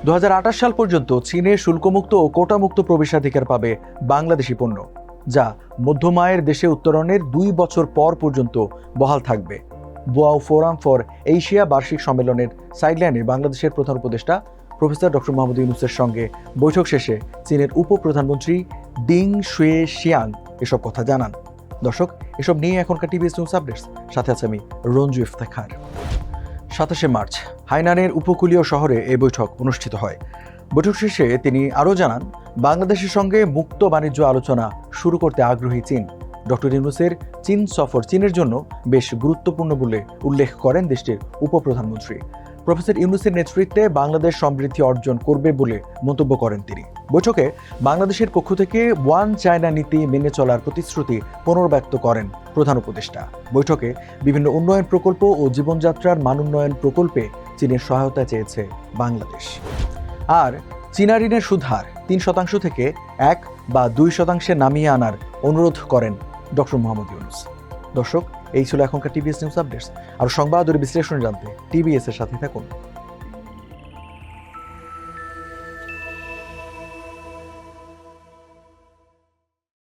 2028 সাল পর্যন্ত চীনে শুল্কমুক্ত ও কোটামুক্ত প্রবেশাধিকার পাবে বাংলাদেশি পণ্য, যা মধ্যম আয়ের দেশে উত্তরণের 2 বছর পর পর্যন্ত বহাল থাকবে। বোয়াও ফোরাম ফর এশিয়া বার্ষিক সম্মেলনের সাইডলাইনে বাংলাদেশের প্রধান উপদেষ্টা প্রফেসর ডক্টর মোহাম্মদ ইউনূসের সঙ্গে বৈঠক শেষে চীনের উপপ্রধানমন্ত্রী ডিং শুয়েশিয়াং এসব কথা জানান। দর্শক, এসব নিয়ে এখনকার টিভিএস নিউজ আপডেটস, সাথে আছে আমি রঞ্জু ইফতেখার। 27শে মার্চ হাইনানের উপকূলীয় শহরে এই বৈঠক অনুষ্ঠিত হয়। বৈঠক শেষে তিনি আরও জানান, বাংলাদেশের সঙ্গে মুক্ত বাণিজ্য আলোচনা শুরু করতে আগ্রহী চীন। ডক্টর ইউনূসের চীন সফর চীনের জন্য বেশ গুরুত্বপূর্ণ বলে উল্লেখ করেন দেশটির উপপ্রধানমন্ত্রী। প্রফেসর ইউনূসের নেতৃত্বে বাংলাদেশ সমৃদ্ধি অর্জন করবে বলে মন্তব্য করেন তিনি। বৈঠকে বাংলাদেশের পক্ষ থেকে ওয়ান চায়না নীতি মেনে চলার প্রতিশ্রুতি পুনর্ব্যক্ত করেন প্রধান উপদেষ্টা। বৈঠকে বিভিন্ন উন্নয়ন প্রকল্প ও জীবনযাত্রার মানোন্নয়ন প্রকল্পে চীনের সহায়তা চেয়েছে বাংলাদেশ। আর চীনা ঋণের সুদহার 3% থেকে 1 বা 2% নামিয়ে আনার অনুরোধ করেন ডক্টর মোহাম্মদ ইউনূস। দর্শক, এই ছিল এখনকার টিভিএস নিউজ আপডেটস। আর সংবাদ ও বিশ্লেষণ জানতে টিভিএস এর সাথে থাকুন।